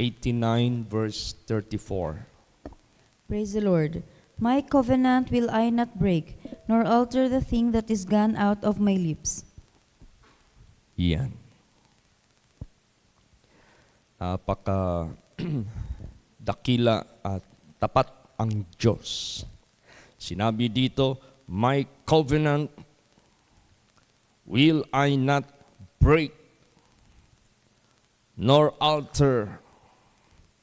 89 verse 34. Praise the Lord. My covenant will I not break, nor alter the thing that is gone out of my lips. Yan. Napaka dakila at tapat ang Diyos. Sinabi dito, my covenant will I not break, nor alter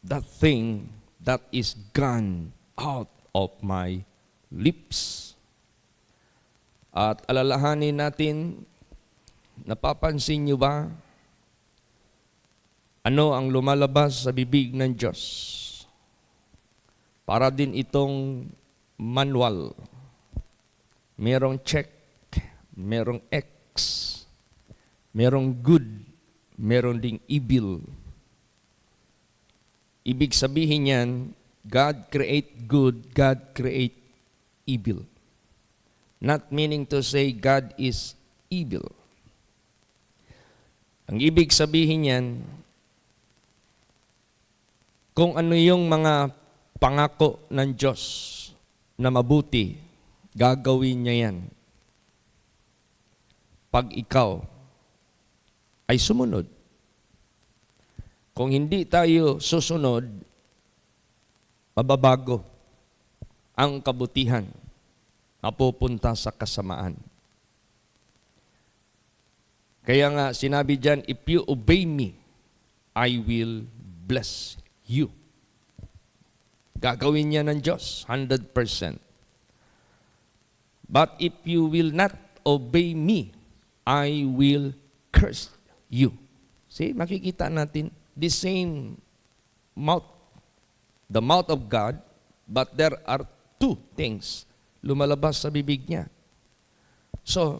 the thing that is gone out of my lips. At alalahanin natin, napapansin niyo ba ano ang lumalabas sa bibig ng Diyos? Para din itong manual. Merong check, merong X, merong good, meron ding evil. Ibig sabihin yan, God create good, God create evil. Not meaning to say God is evil. Ang ibig sabihin yan, kung ano yung mga pangako ng Diyos na mabuti, gagawin niya yan. Pag ikaw ay sumunod. Kung hindi tayo susunod, mababago ang kabutihan, mapupunta sa kasamaan. Kaya nga sinabi diyan, if you obey me, I will bless you. Gagawin niya ng Diyos, 100%. But if you will not obey me, I will curse you. See, makikita natin, the same mouth, the mouth of God, but there are two things lumalabas sa bibig niya. So,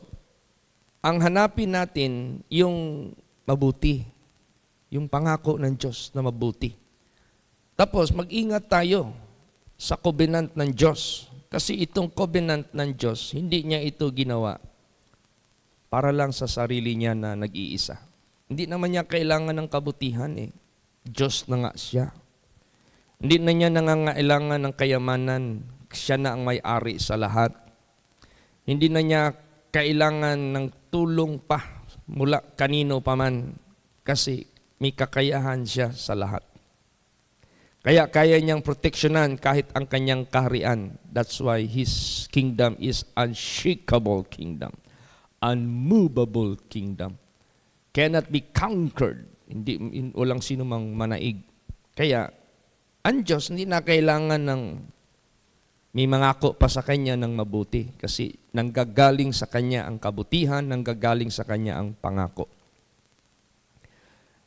ang hanapin natin yung mabuti, yung pangako ng Diyos na mabuti. Tapos, mag-ingat tayo sa covenant ng Diyos. Kasi itong covenant ng Diyos, hindi niya ito ginawa para lang sa sarili niya na nag-iisa. Hindi naman niya kailangan ng kabutihan eh. Diyos na nga siya. Hindi na niya nangangailangan ng kayamanan. Siya na ang may-ari sa lahat. Hindi na niya kailangan ng tulong pa mula kanino pa man. Kasi may kakayahan siya sa lahat. Kaya kaya niyang proteksyonan kahit ang kanyang kaharian. That's why His kingdom is unshakable kingdom. Unmovable kingdom. Cannot be conquered. Hindi, walang sino mang manaig. Kaya, ang Diyos hindi na kailangan ng may mangako pa sa Kanya ng mabuti. Kasi nanggagaling sa Kanya ang kabutihan, nanggagaling sa Kanya ang pangako.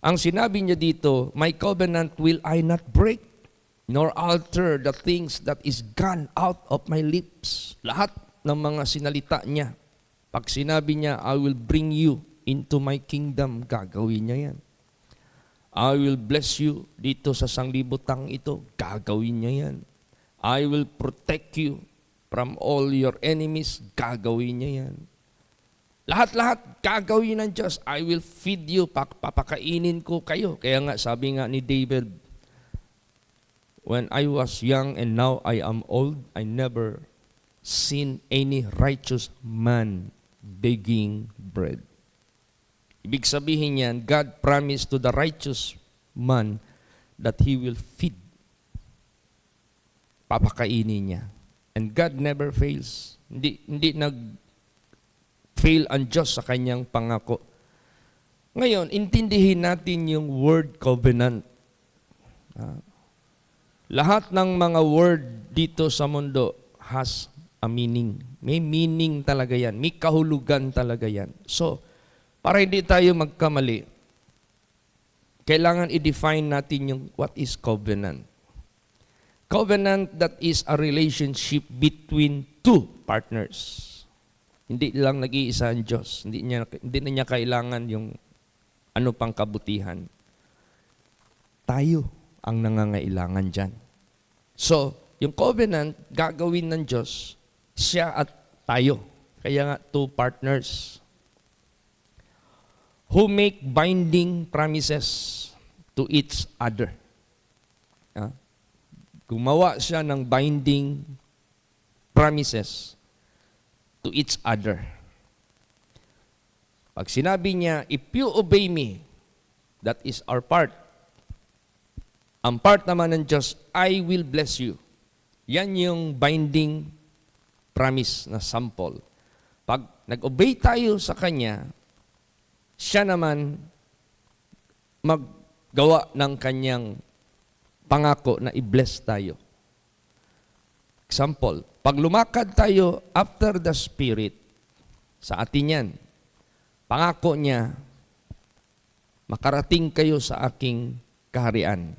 Ang sinabi niya dito, my covenant will I not break, nor alter the things that is gone out of my lips. Lahat ng mga sinalita niya. Pag sinabi niya, I will bring you into my kingdom, gagawin niya yan. I will bless you dito sa sanglibutang ito, gagawin niya yan. I will protect you from all your enemies, gagawin niya yan. Lahat-lahat gagawin ng Diyos. I will feed you, papakainin ko kayo. Kaya nga, sabi nga ni David, when I was young and now I am old, I never seen any righteous man begging bread. Ibig sabihin yan, God promised to the righteous man that He will feed. Papakainin niya. And God never fails. Hindi nag-fail ang Diyos sa kanyang pangako. Ngayon, intindihin natin yung word covenant. Lahat ng mga word dito sa mundo has a meaning. May meaning talaga yan. May kahulugan talaga yan. So, para hindi tayo magkamali, kailangan i-define natin yung what is covenant. Covenant, that is a relationship between two partners. Hindi lang nag-iisa ang Diyos. Hindi na niya kailangan yung ano pang kabutihan. Tayo ang nangangailangan dyan. So, yung covenant, gagawin ng Diyos, siya at tayo. Kaya nga, two partners who make binding promises to each other. ah, gumawa siya ng binding promises to each other. Pag sinabi niya, if you obey me, that is our part. Ang part naman ng Diyos, I will bless you. Yan yung binding promise na sample. Pag nag-obey tayo sa Kanya, siya naman maggawa ng Kanyang pangako na i-bless tayo. Example, pag lumakad tayo after the Spirit, sa atin yan, pangako niya, makarating kayo sa aking kaharian.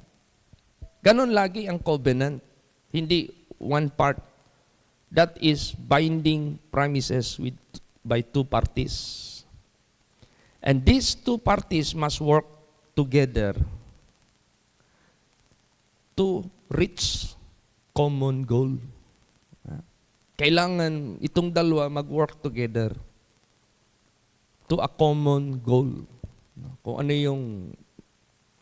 Ganon lagi ang covenant. Hindi one part. That is binding promises by two parties. And these two parties must work together to reach common goal. Kailangan itong dalawa mag-work together to a common goal. Kung ano yung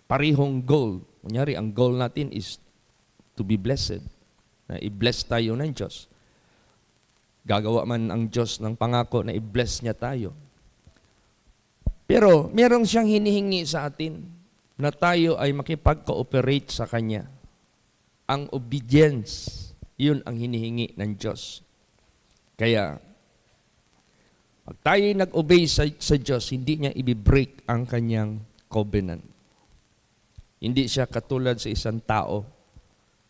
parihong goal. Kunyari, ang goal natin is to be blessed. Na i-bless tayo ng Diyos. Gagawa man ang Diyos ng pangako na i-bless niya tayo. Pero merong siyang hinihingi sa atin na tayo ay makipag-cooperate sa Kanya. Ang obedience, yun ang hinihingi ng Diyos. Kaya, pag tayo nag-obey sa Diyos, hindi niya i-break ang Kanyang covenant. Hindi siya katulad sa isang tao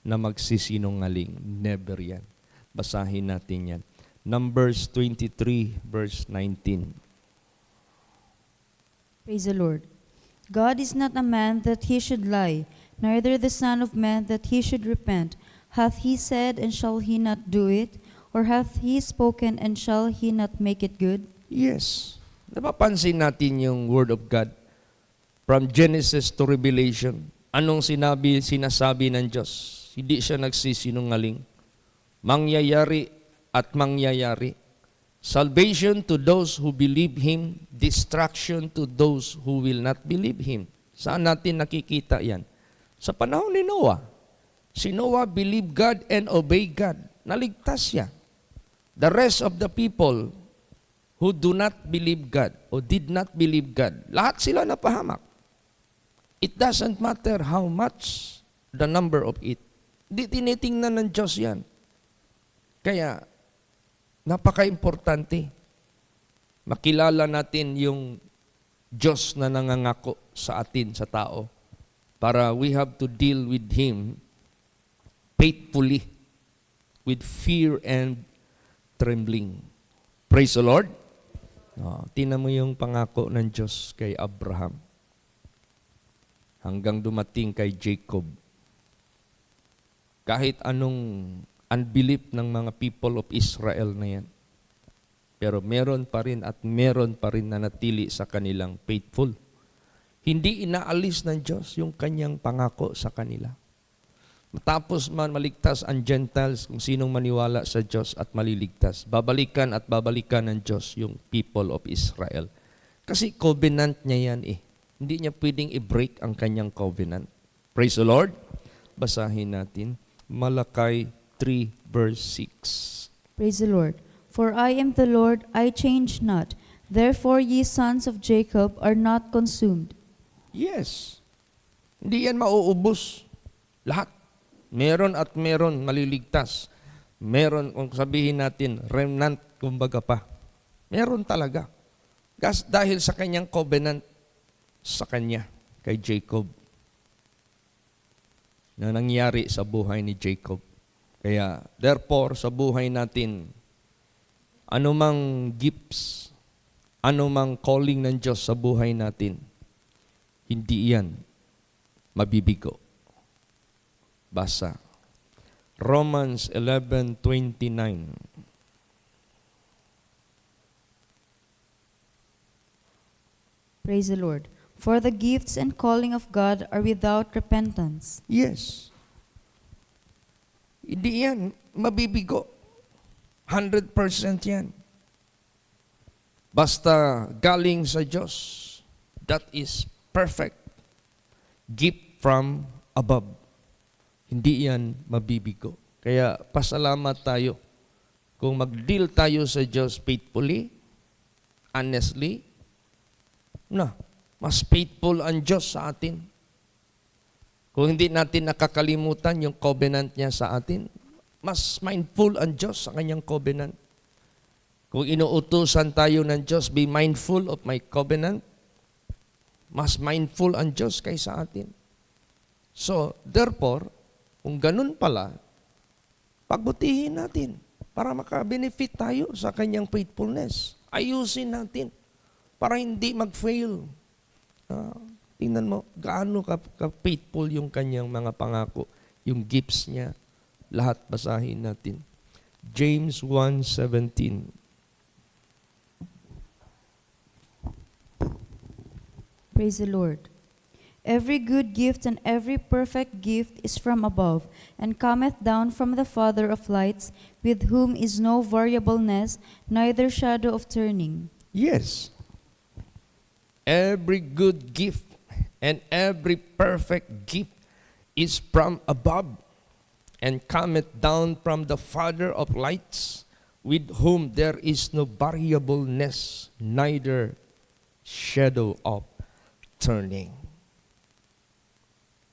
na magsisinungaling. Never yan. Basahin natin yan. Numbers 23, verse 19. Praise the Lord. God is not a man that he should lie, neither the Son of Man that he should repent. Hath he said, and shall he not do it? Or hath he spoken, and shall he not make it good? Yes. Napapansin natin yung Word of God. From Genesis to Revelation, anong sinasabi ng Diyos? Hindi siya nagsisinungaling. Mangyayari at mangyayari. Salvation to those who believe Him, destruction to those who will not believe Him. Saan natin nakikita yan? Sa panahon ni Noah. Si Noah believed God and obeyed God. Naligtas siya. The rest of the people who do not believe God or did not believe God, lahat sila napahamak. It doesn't matter how much the number of it. Di tinitingnan ng Diyos yan. Kaya, napaka-importante. Makilala natin yung Diyos na nangangako sa atin, sa tao. Para we have to deal with Him faithfully, with fear and trembling. Praise the Lord. Tingnan mo yung pangako ng Diyos kay Abraham. Hanggang dumating kay Jacob. Kahit anong unbelief ng mga people of Israel na yan. Pero meron pa rin at meron pa rin na natili sa kanilang faithful. Hindi inaalis ng Diyos yung kanyang pangako sa kanila. Matapos man maligtas ang Gentiles, kung sinong maniwala sa Diyos at maliligtas, babalikan at babalikan ng Diyos yung people of Israel. Kasi covenant niya yan eh. Hindi niya pwedeng i-break ang kanyang covenant. Praise the Lord. Basahin natin. Malakay 3 verse 6. Praise the Lord. For I am the Lord, I change not. Therefore ye sons of Jacob are not consumed. Yes. Hindi yan mauubos. Lahat. Meron at meron maliligtas. Meron, kung sabihin natin, remnant, kumbaga pa. Meron talaga. Dahil sa kanyang covenant sa kanya, kay Jacob, na nangyari sa buhay ni Jacob. Kaya, therefore, sa buhay natin, anumang gifts, anumang calling ng Diyos sa buhay natin, hindi yan mabibigo. Basa. Romans 11:29. Praise the Lord. For the gifts and calling of God are without repentance. Yes. Hindi yan mabibigo. 100% yan. Basta galing sa Diyos. That is perfect. Gift from above. Hindi yan mabibigo. Kaya pasalamat tayo kung mag-deal tayo sa Diyos faithfully, honestly, mas faithful ang Diyos sa atin. Kung hindi natin nakakalimutan yung covenant niya sa atin, mas mindful ang Diyos sa kanyang covenant. Kung inuutusan tayo ng Diyos, be mindful of my covenant, mas mindful ang Diyos kaysa atin. So, therefore, kung ganun pala, pagbutihin natin para maka-benefit tayo sa kanyang faithfulness. Ayusin natin para hindi mag-fail. Tingnan mo, gaano ka-faithful yung kanyang mga pangako, yung gifts niya. Lahat basahin natin. James 1:17. Praise the Lord. Every good gift and every perfect gift is from above, and cometh down from the Father of lights, with whom is no variableness, neither shadow of turning. Yes. Every good gift and every perfect gift is from above, and cometh down from the Father of lights, with whom there is no variableness, neither shadow of turning.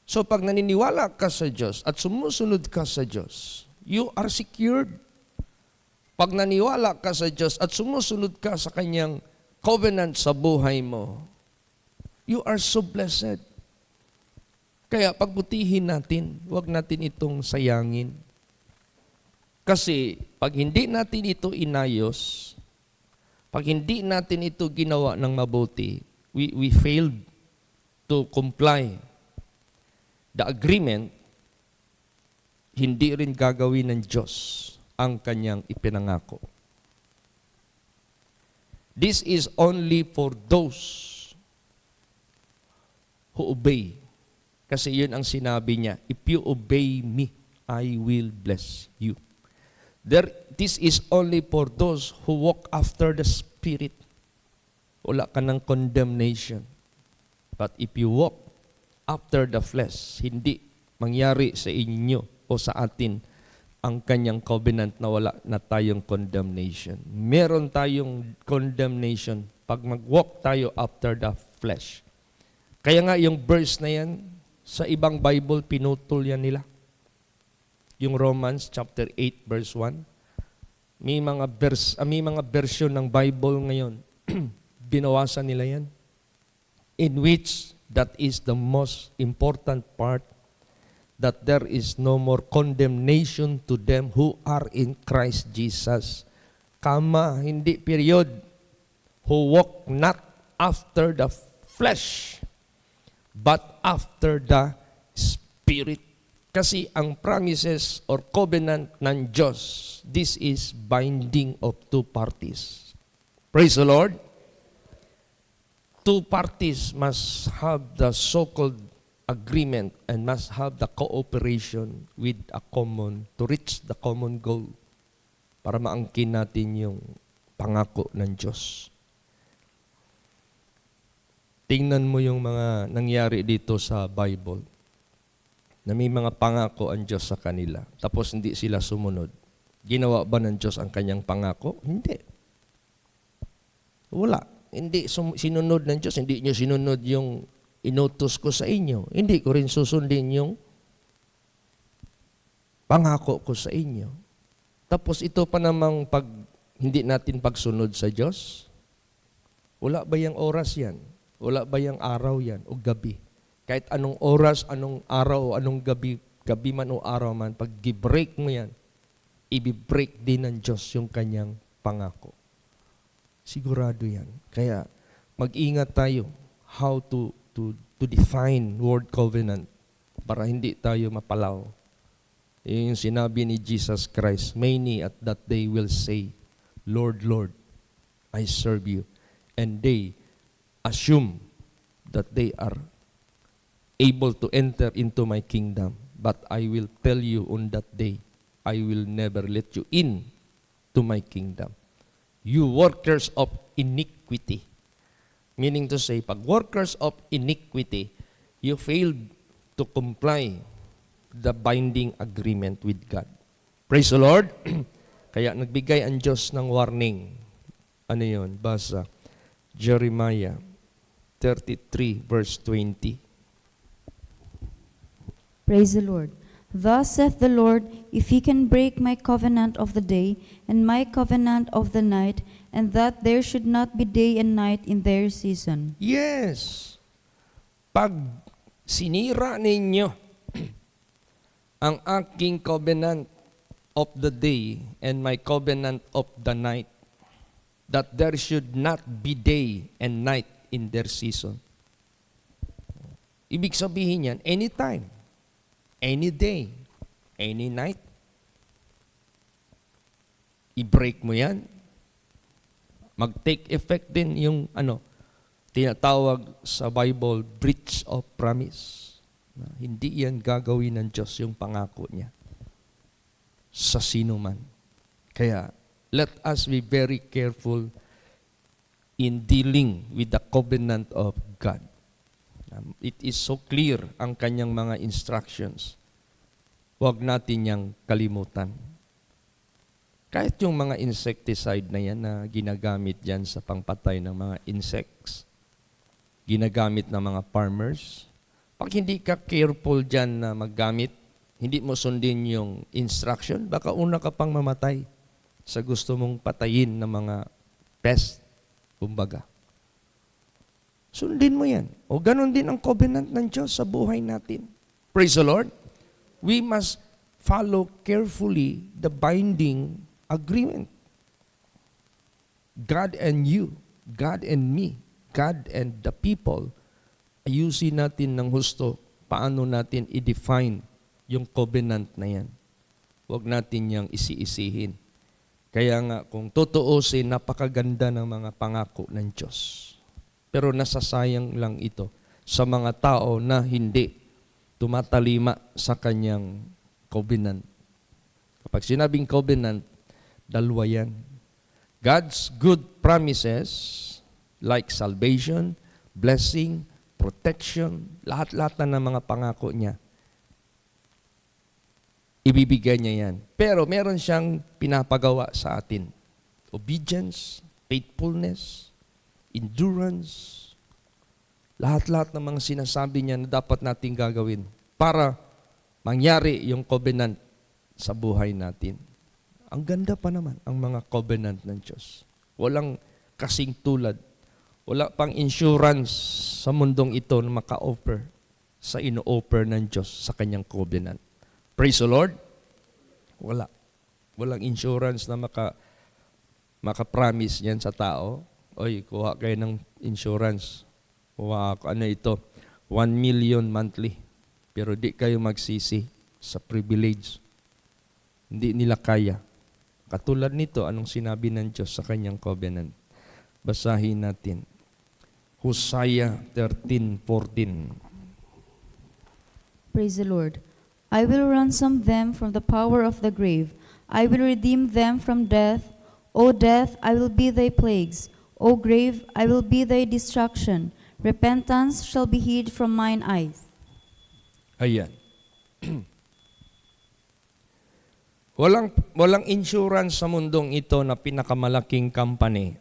So pag naniniwala ka sa Diyos at sumusunod ka sa Diyos, you are secured. Pag naniwala ka sa Diyos at sumusunod ka sa kanyang covenant sa buhay mo, you are so blessed. Kaya pagbutihin natin, huwag natin itong sayangin. Kasi pag hindi natin ito inayos, pag hindi natin ito ginawa ng mabuti, we failed to comply the agreement, hindi rin gagawin ng Diyos ang kanyang ipinangako. This is only for those who obey. Kasi yun ang sinabi niya, if you obey me, I will bless you. This is only for those who walk after the Spirit. Wala ka ng condemnation. But if you walk after the flesh, hindi mangyari sa inyo o sa atin ang kanyang covenant na wala na tayong condemnation. Meron tayong condemnation pag mag-walk tayo after the flesh. Kaya nga yung verse na yan, sa ibang Bible, pinutol yan nila. Yung Romans chapter 8 verse 1. May mga version ng Bible ngayon, binawasan nila yan. In which that is the most important part, that there is no more condemnation to them who are in Christ Jesus. Kama, hindi period. Who walk not after the flesh, but after the Spirit. Kasi ang promises or covenant ng Diyos, this is binding of two parties. Praise the Lord. Two parties must have the so-called agreement and must have the cooperation with a common, to reach the common goal para maangkin natin yung pangako ng Diyos. Tingnan mo yung mga nangyari dito sa Bible na may mga pangako ang Diyos sa kanila tapos hindi sila sumunod. Ginawa ba ng Diyos ang kanyang pangako? Hindi. Wala. Hindi sinunod ng Diyos. Hindi nyo sinunod yung inutos ko sa inyo. Hindi ko rin susundin yung pangako ko sa inyo. Tapos ito pa namang pag hindi natin pagsunod sa Diyos, wala ba yung oras yan? Wala ba yung araw yan o gabi? Kahit anong oras, anong araw, anong gabi, gabi man o araw man, pag i-break mo yan, i-break din ng Diyos yung kanyang pangako. Sigurado yan. Kaya mag-ingat tayo how to define word covenant para hindi tayo mapalaw. Yung sinabi ni Jesus Christ, many at that day will say, Lord, Lord, I serve you. And they assume that they are able to enter into my kingdom. But I will tell you on that day, I will never let you in to my kingdom. You workers of iniquity. Meaning to say, pag workers of iniquity, you failed to comply the binding agreement with God. Praise the Lord. Kaya nagbigay ang Diyos ng warning. Ano yun? Basa. Jeremiah 33 verse 20. Praise the Lord. Thus saith the Lord, if ye can break my covenant of the day, and my covenant of the night, and that there should not be day and night in their season. Yes. Pag sinira ninyo ang aking covenant of the day and my covenant of the night, that there should not be day and night in their season. Ibig sabihin yan, anytime, any day, any night, i-break mo yan. Mag-take effect din yung tinatawag sa Bible, breach of promise. Hindi yan gagawin ng Diyos yung pangako niya sa sino man. Kaya, let us be very careful in dealing with the covenant of God. It is so clear ang kanyang mga instructions. Huwag natin niyang kalimutan. Kahit yung mga insecticide na yan na ginagamit dyan sa pangpatay ng mga insects, ginagamit ng mga farmers, pag hindi ka careful dyan na maggamit, hindi mo sundin yung instruction, baka una ka pang mamatay sa gusto mong patayin ng mga pest, kumbaga. Sundin mo yan. O ganun din ang covenant ng Diyos sa buhay natin. Praise the Lord. We must follow carefully the binding agreement. God and you, God and me, God and the people, ayusin natin ng husto paano natin i-define yung covenant na yan. Huwag natin yang isi-isihin. Kaya nga, kung tutuusin, napakaganda ng mga pangako ng Diyos. Pero nasasayang lang ito sa mga tao na hindi tumatalima sa kanyang covenant. Kapag sinabing covenant, dalawa yan. God's good promises, like salvation, blessing, protection, lahat-lahat na ng mga pangako niya, ibibigay niya yan. Pero meron siyang pinapagawa sa atin. Obedience, faithfulness, endurance, lahat-lahat ng mga sinasabi niya na dapat nating gagawin para mangyari yung covenant sa buhay natin. Ang ganda pa naman ang mga covenant ng Diyos. Walang kasing tulad. Wala pang insurance sa mundong ito na maka-offer sa ino-offer ng Diyos sa kanyang covenant. Praise the Lord. Wala. Walang insurance na maka-promise yan sa tao. Oy, kuha kayo ng insurance. Kuha ako, 1 million monthly. Pero di kayo magsisi sa privilege. Hindi nila kaya. Katulad nito, anong sinabi ng Diyos sa kanyang covenant? Basahin natin. Hosea 13:14. Praise the Lord. I will ransom them from the power of the grave. I will redeem them from death. O death, I will be thy plagues. O grave, I will be thy destruction. Repentance shall be hid from mine eyes. Ayan. Walang insurance sa mundong ito na pinakamalaking company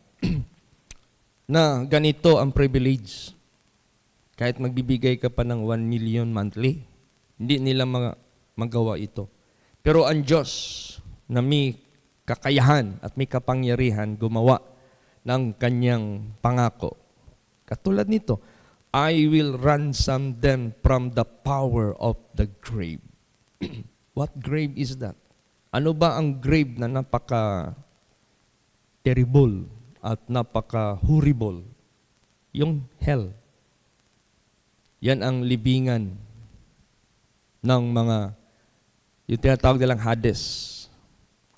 na ganito ang privilege. Kahit magbibigay ka pa ng 1 million monthly, hindi nila magawa ito. Pero ang Diyos na may kakayahan at may kapangyarihan gumawa ng kanyang pangako. Katulad nito, I will ransom them from the power of the grave. What grave is that? Ano ba ang grave na napaka-terrible at napaka-horrible? Yung hell. Yan ang libingan ng mga, yung tinatawag nilang Hades.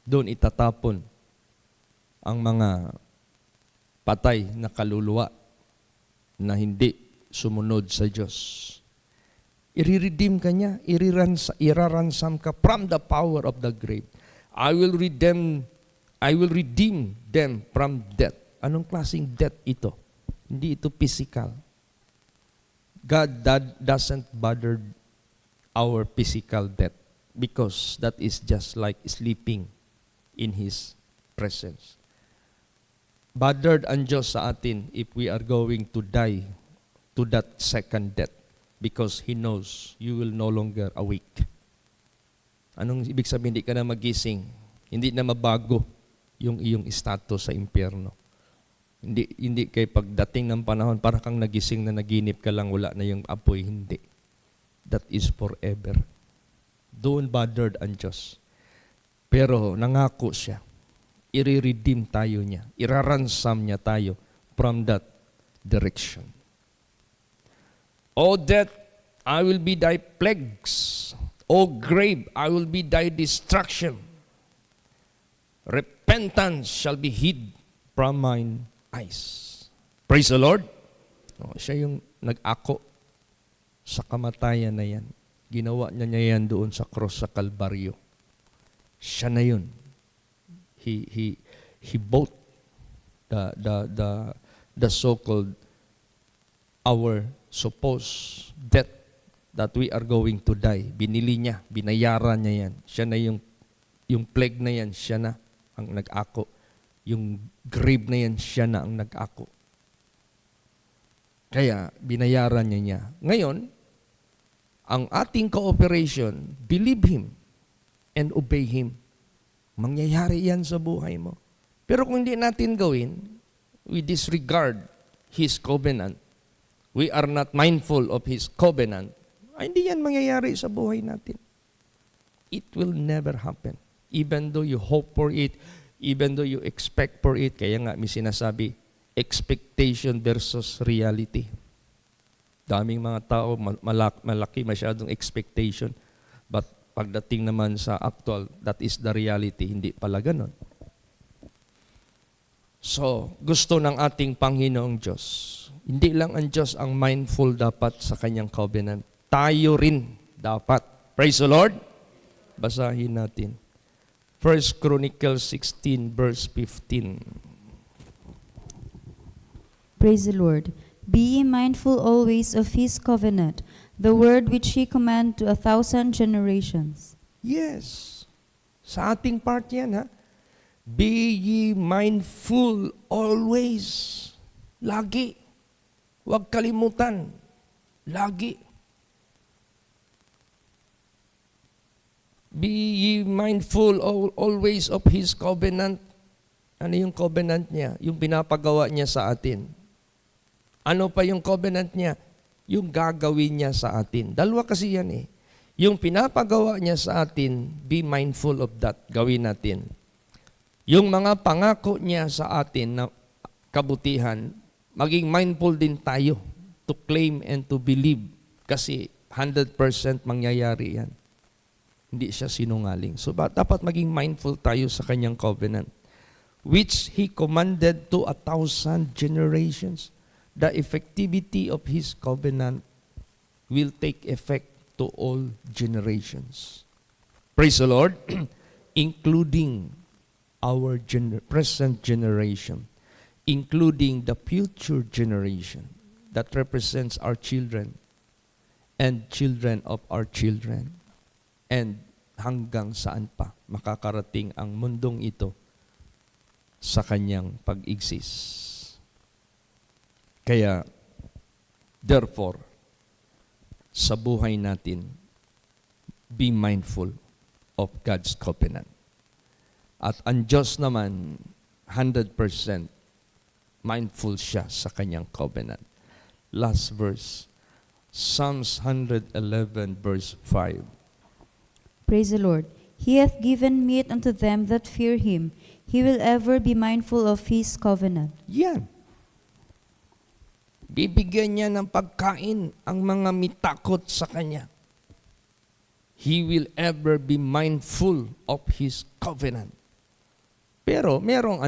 Doon itatapon ang mga patay na kaluluwa na hindi sumunod sa Diyos. I-redeem ka niya, iraransam ka from the power of the grave. I will redeem them from death. Anong klaseng death ito? Hindi ito physical. God doesn't bother our physical death because that is just like sleeping in His presence. Bothered ang Diyos sa atin if we are going to die to that second death because He knows you will no longer awake. Anong ibig sabihin? Hindi ka na magising. Hindi na mabago yung iyong status sa impyerno. Hindi kay pagdating ng panahon, para kang nagising na naginip ka lang, wala na yung apoy. Hindi. That is forever. Doon bothered ang Diyos. Pero nangako siya. I-redeem tayo niya. Iraransam niya tayo from that direction. O death, I will be thy plagues. O grave, I will be thy destruction. Repentance shall be hid from mine eyes. Praise the Lord. Siya yung nag-ako sa kamatayan na yan. Ginawa niya yan doon sa cross sa Kalbaryo. Siya na yun. He bought the so-called our supposed death that we are going to die. Binili niya, binayaran niya yan. Siya na yung plague na yan, siya na ang nag-ako. Yung grave na yan, siya na ang nag-ako. Kaya, binayaran niya. Ngayon, ang ating cooperation, believe Him and obey Him. Mangyayari yan sa buhay mo. Pero kung hindi natin gawin, we disregard His covenant. We are not mindful of His covenant. Ay, hindi yan mangyayari sa buhay natin. It will never happen. Even though you hope for it, even though you expect for it, kaya nga may sinasabi, expectation versus reality. Daming mga tao, malaki masyadong expectation. But pagdating naman sa actual, that is the reality, hindi pala ganon. So, gusto ng ating Panginoong Diyos. Hindi lang ang Diyos ang mindful dapat sa Kanyang covenant. Tayo rin dapat. Praise the Lord. Basahin natin. 1 Chronicles 16 verse 15. Praise the Lord. Be ye mindful always of His covenant, the word which He commanded to 1,000 generations. Yes. Sa ating part yan, ha? Be ye mindful always. Lagi. Huwag kalimutan. Lagi. Be ye mindful always of His covenant. Ano yung covenant niya? Yung pinapagawa niya sa atin. Ano pa yung covenant niya? Yung gagawin niya sa atin. Dalawa kasi yan eh. Yung pinapagawa niya sa atin, be mindful of that. Gawin natin. Yung mga pangako niya sa atin na kabutihan, maging mindful din tayo to claim and to believe. Kasi 100% mangyayari yan. Hindi siya sinungaling. So dapat maging mindful tayo sa kanyang covenant, which He commanded to 1,000 generations. The effectivity of His covenant will take effect to all generations. Praise the Lord. Including our present generation, including the future generation that represents our children and children of our children, and hanggang saan pa makakarating ang mundong ito sa kanyang pag-exist. Kaya, therefore, sa buhay natin, be mindful of God's covenant. At ang Diyos naman, 100% mindful siya sa kanyang covenant. Last verse, Psalms 111 verse 5. Praise the Lord. He hath given meat unto them that fear Him. He will ever be mindful of His covenant. Yan. Bibigyan niya ng pagkain ang mga mitakot sa Kanya. He will ever be mindful of His covenant. Pero merong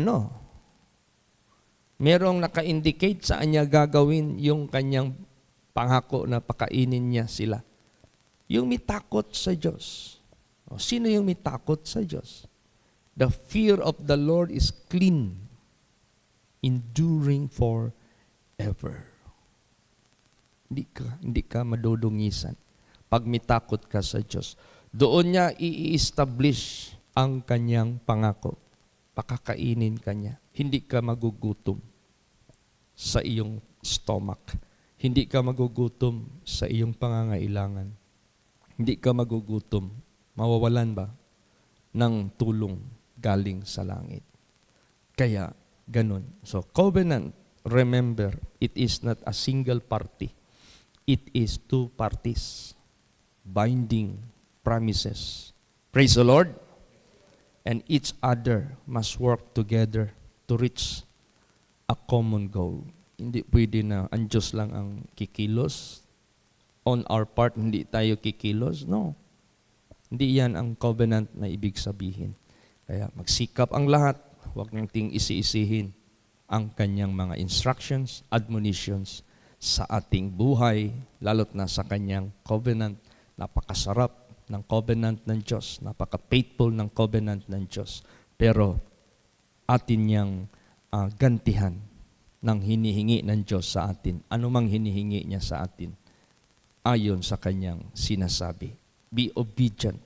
merong naka-indicate sa Kanya gagawin yung Kanyang pangako na pakainin niya sila. Yung mitakot sa Diyos. Sino yung mitakot sa Diyos? The fear of the Lord is clean, enduring forever. Hindi ka madudungisan. Pag mitakot ka sa Diyos, doon niya i-establish ang kanyang pangako. Pakakainin ka niya. Hindi ka magugutom sa iyong stomach. Hindi ka magugutom sa iyong pangangailangan. Hindi ka magugutom. Mawawalan ba ng tulong galing sa langit? Kaya, ganun. So, covenant, remember, it is not a single party. It is two parties. Binding promises. Praise the Lord. And each other must work together to reach a common goal. Hindi pwede na ang Diyos lang ang kikilos. On our part, hindi tayo kikilos. No. Hindi yan ang covenant na ibig sabihin. Kaya magsikap ang lahat. Huwag nating isi-isihin ang kanyang mga instructions, admonitions sa ating buhay, lalo't na sa kanyang covenant. Napakasarap ng covenant ng Diyos. Napaka-faithful ng covenant ng Diyos. Pero atin niyang gantihan ng hinihingi ng Diyos sa atin. Ano mang hinihingi niya sa atin ayon sa kanyang sinasabi. Be obedient.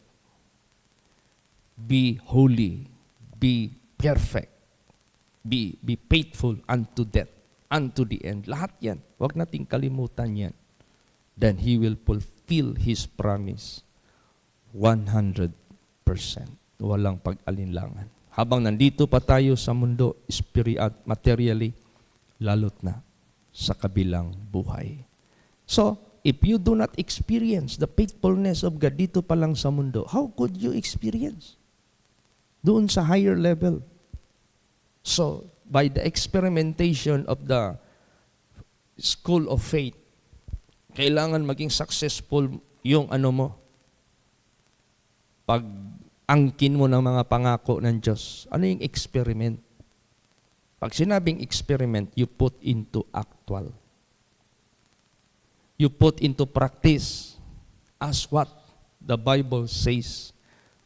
Be holy. Be perfect. Be faithful unto death. Unto the end. Lahat yan. Huwag nating kalimutan yan. Then He will fulfill His promise 100%. Walang pag-alinlangan. Habang nandito pa tayo sa mundo, materially, lalot na sa kabilang buhay. So, if you do not experience the faithfulness of God dito pa lang sa mundo, how could you experience? Doon sa higher level. So, by the experimentation of the school of faith, kailangan maging successful yung pag angkin mo ng mga pangako ng Diyos. Ano yung experiment? Pag sinabing experiment, you put into actual. You put into practice as what the Bible says.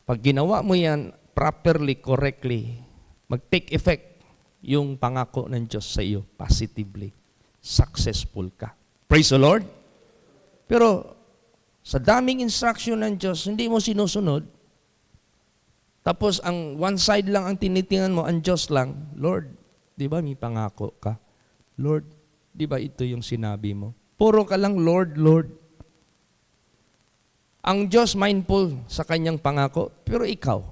Pag ginawa mo yan properly, correctly, mag-take effect yung pangako ng Diyos sa iyo positively. Successful ka. Praise the Lord. Pero sa daming instruction ng Diyos, hindi mo sinusunod. Tapos ang one side lang ang tinitingnan mo, ang Diyos lang. Lord, di ba may pangako ka? Lord, di ba ito yung sinabi mo? Puro ka lang, Lord, Lord. Ang Diyos mindful sa kanyang pangako, pero ikaw,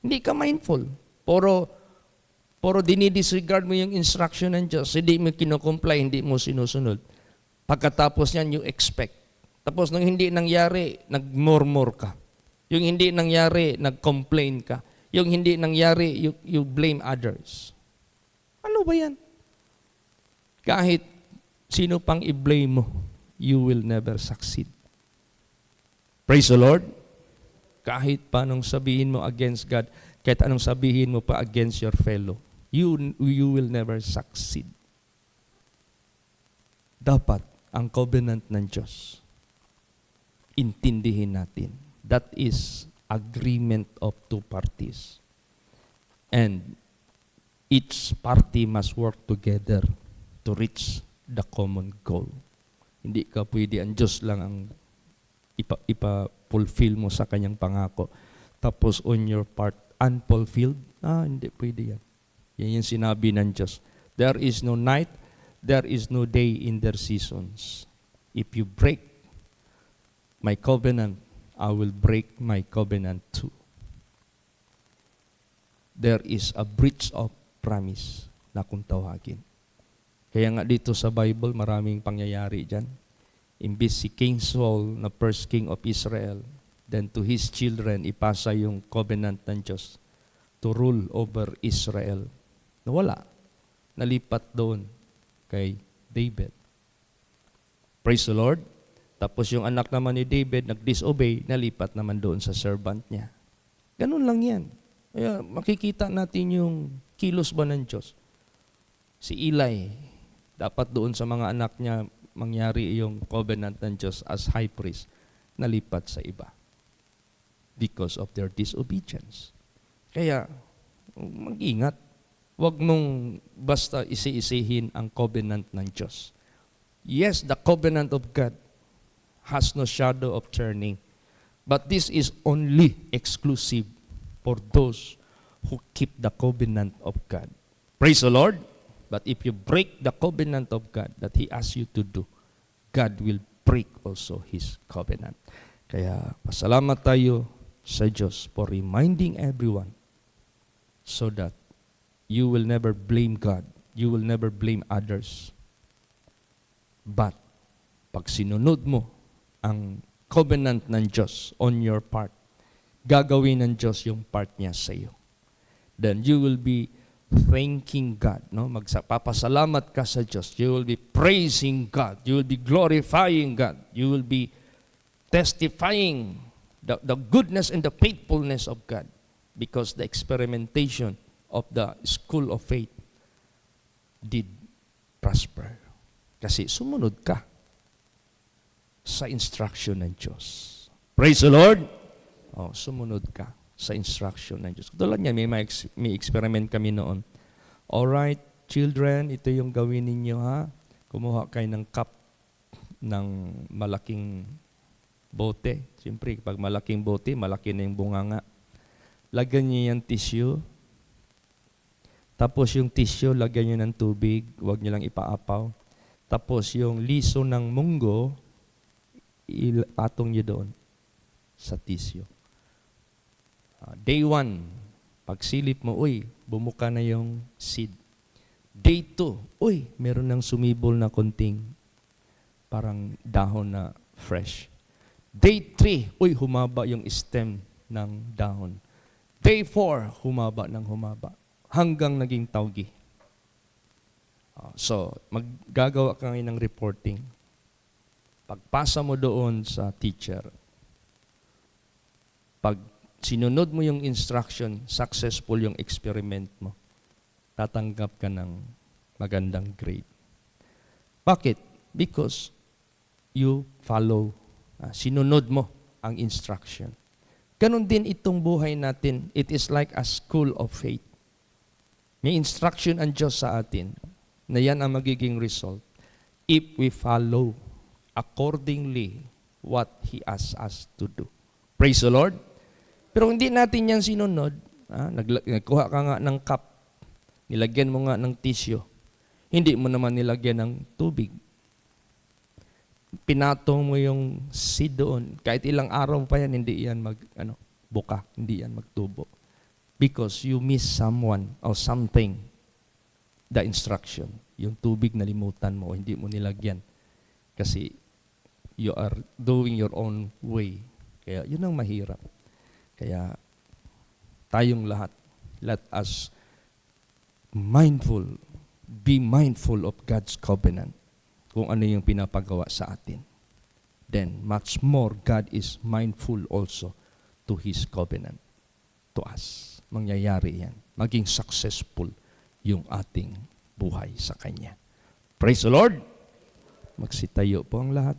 hindi ka mindful. Puro dinidisregard mo yung instruction ng Diyos. Hindi mo kinocomply, hindi mo sinusunod. Pagkatapos niyan, you expect. Tapos nung hindi nangyari, nagmurmur ka. Yung hindi nangyari, nag-complain ka. Yung hindi nangyari, you blame others. Ano ba yan? Kahit sino pang i-blame mo, you will never succeed. Praise the Lord. Kahit pa anong sabihin mo against God, kahit anong sabihin mo pa against your fellow, you will never succeed. Dapat ang covenant ng Diyos, intindihin natin. That is agreement of two parties. And each party must work together to reach the common goal. Hindi ka pwede, ang Diyos lang ang ipa-fulfill mo sa kanyang pangako. Tapos on your part, unfulfilled, hindi pwede yan. Yan yung sinabi ng Diyos. There is no night, there is no day in their seasons. If you break my covenant, I will break my covenant too. There is a breach of promise na kung tawagin. Kaya nga dito sa Bible, maraming pangyayari dyan. Imbis si King Saul na first king of Israel, then to his children, ipasa yung covenant ng Diyos to rule over Israel. Nawala. Nalipat doon kay David. Praise the Lord. Tapos yung anak naman ni David, nag-disobey, nalipat naman doon sa servant niya. Ganun lang yan. Kaya makikita natin yung kilos ba ng Diyos. Si Eli, dapat doon sa mga anak niya, mangyari yung covenant ng Diyos as high priest, nalipat sa iba. Because of their disobedience. Kaya, mag-ingat. Huwag mong basta isi-isihin ang covenant ng Diyos. Yes, the covenant of God has no shadow of turning. But this is only exclusive for those who keep the covenant of God. Praise the Lord. But if you break the covenant of God that He asks you to do, God will break also His covenant. Kaya pasalamat tayo sa Diyos for reminding everyone so that you will never blame God. You will never blame others. But pag sinunod mo ang covenant ng Diyos on your part, gagawin ng Diyos yung part niya sa iyo. Then you will be thanking God. No? Magpapasalamat ka sa Diyos. You will be praising God. You will be glorifying God. You will be testifying the goodness and the faithfulness of God, because the experimentation of the school of faith did prosper. Kasi sumunod ka sa instruction ng Diyos. Praise the Lord! Oh, sumunod ka sa instruction ng Diyos. Tulad niya, may experiment kami noon. Alright, children, ito yung gawin ninyo ha. Kumuha kayo ng cup ng malaking bote. Siyempre, pag malaking bote, malaki na yung bunganga. Lagyan niyo yung tissue. Tapos yung tissue, lagyan niyo ng tubig. Huwag niyo lang ipaapaw. Tapos yung liso ng munggo, ipatong niyo doon sa tissue. Day 1, pagsilip mo, uy, bumuka na yung seed. Day 2, uy, meron ng sumibol na konting parang dahon na fresh. Day 3, uy, humaba yung stem ng dahon. Day 4, humaba ng humaba. Hanggang naging tawgi. So, maggagawa ka ngayon ng reporting. Pagpasa mo doon sa teacher, pag sinunod mo yung instruction, successful yung experiment mo, tatanggap ka ng magandang grade. Bakit? Because you follow, sinunod mo ang instruction. Ganon din itong buhay natin. It is like a school of faith. May instruction ang Diyos sa atin na yan ang magiging result if we follow accordingly what He asks us to do. Praise the Lord. Pero hindi natin yan sinunod. Nagkuha ka nga ng cup, nilagyan mo nga ng tissue, hindi mo naman nilagyan ng tubig. Pinatong mo yung seed doon, kahit ilang araw pa yan, hindi yan buka, hindi yan magtubo. Because you miss someone or something, the instruction. Yung tubig nalimutan mo, hindi mo nilagyan. Kasi you are doing your own way. Kaya yun ang mahirap. Kaya tayong lahat, let us be mindful of God's covenant, kung ano yung pinapagawa sa atin. Then, much more, God is mindful also to His covenant to us. Mangyayari yan. Maging successful yung ating buhay sa Kanya. Praise the Lord! Magsitayo po ang lahat.